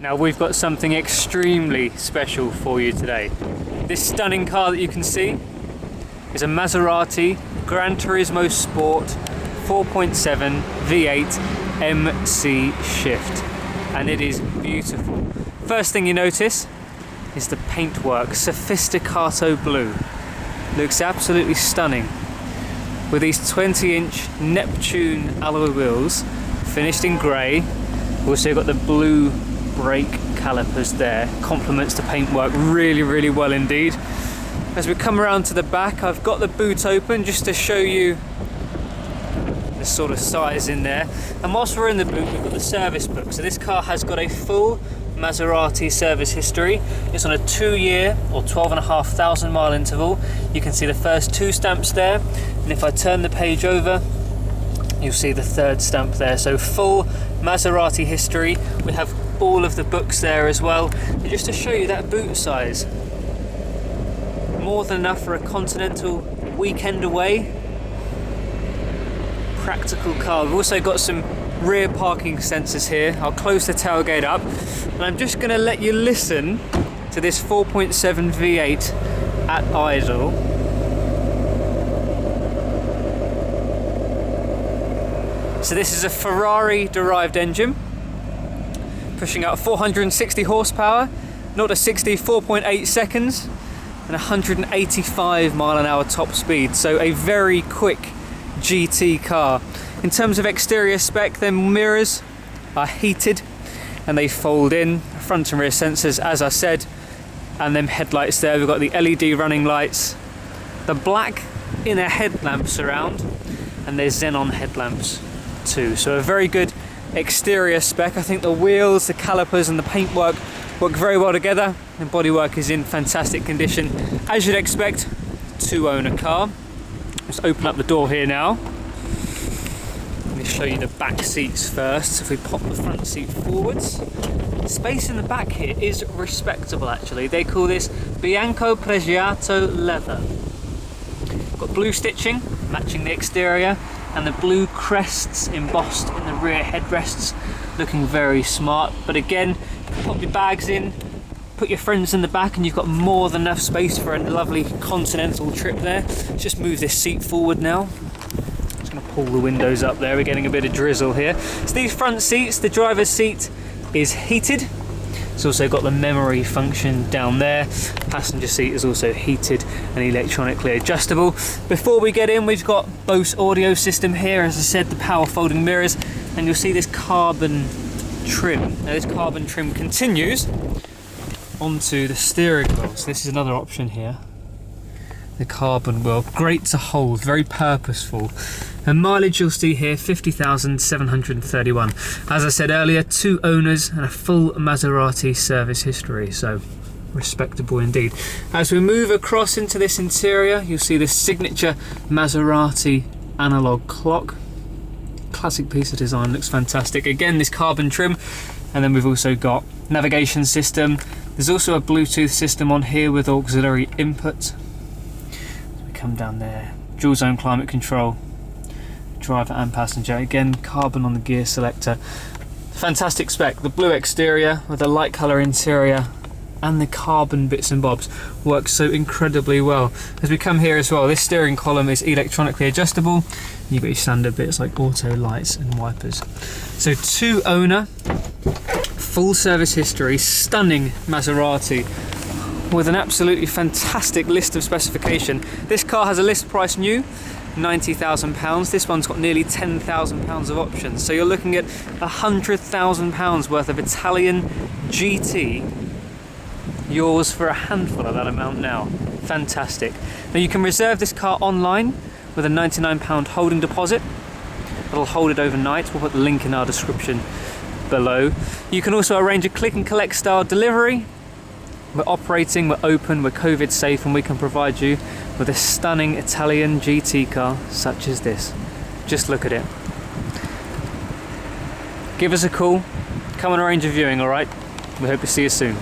Now we've got something extremely special for you today. This stunning car that you can see is a Maserati Gran Turismo Sport 4.7 V8 MC Shift, and it is beautiful. First thing you notice is the paintwork, Sophisticato blue. Looks absolutely stunning. With these 20-inch Neptune alloy wheels, finished in grey. Also got the blue brake calipers there, complements the paintwork really, really well indeed. As we come around to the back, I've got the boot open just to show you the sort of size in there. And whilst we're in the boot, we've got the service book. So this car has got a full Maserati service history. It's on a 2-year or 12,500 mile interval. You can see the first 2 stamps there, and if I turn the page over, you'll see the 3rd stamp there. So full Maserati history. We have all of the books there as well. And just to show you that boot size, more than enough for a continental weekend away. Practical car. We've also got some rear parking sensors here. I'll close the tailgate up, and I'm just going to let you listen to this 4.7 V8 at idle. So this is a Ferrari derived engine, pushing out 460 horsepower, 0 to 60 4.8 seconds, and 185 mile an hour top speed. So a very quick GT car. In terms of exterior spec, the mirrors are heated and they fold in, front and rear sensors as I said, and them headlights there. We've got the LED running lights, the black inner headlamps around, and there's xenon headlamps too. So a very good exterior spec. I think the wheels, the calipers and the paintwork work very well together, and bodywork is in fantastic condition. As you'd expect, 2-owner car. Let's open up the door here now. Let me show you the back seats first. If we pop the front seat forwards, the space in the back here is respectable actually. They call this Bianco Pregiato leather. Got blue stitching matching the exterior, and the blue crests embossed in the rear headrests, looking very smart. But again, you can pop your bags in, put your friends in the back, and you've got more than enough space for a lovely continental trip there. Let's just move this seat forward now. Just going to pull the windows up there, we're getting a bit of drizzle here. So these front seats, the driver's seat is heated. It's also got the memory function down there. Passenger seat is also heated and electronically adjustable. Before we get in, we've got Bose audio system here, as I said, the power folding mirrors, and you'll see this carbon trim. Now this carbon trim continues onto the steering wheel. So this is another option here. The carbon wheel, great to hold, very purposeful. And mileage you'll see here, 50,731. As I said earlier, 2 owners and a full Maserati service history, so respectable indeed. As we move across into this interior, you'll see this signature Maserati analog clock. Classic piece of design, looks fantastic. Again, this carbon trim, and then we've also got navigation system. There's also a Bluetooth system on here with auxiliary input. Come down there, dual zone climate control, driver and passenger. Again, carbon on the gear selector. Fantastic spec. The blue exterior with the light colour interior and the carbon bits and bobs works so incredibly well. As we come here as well, this steering column is electronically adjustable. You've got your standard bits like auto lights and wipers. So 2-owner, full service history, stunning Maserati with an absolutely fantastic list of specification. This car has a list price new, £90,000. This one's got nearly £10,000 of options. So you're looking at £100,000 worth of Italian GT, yours for a handful of that amount now. Fantastic. Now you can reserve this car online with a £99 holding deposit. It'll hold it overnight. We'll put the link in our description below. You can also arrange a click and collect style delivery. We're operating, we're open, we're COVID safe, and we can provide you with a stunning Italian GT car such as this. Just look at it. Give us a call, come and arrange a viewing, alright? We hope to see you soon.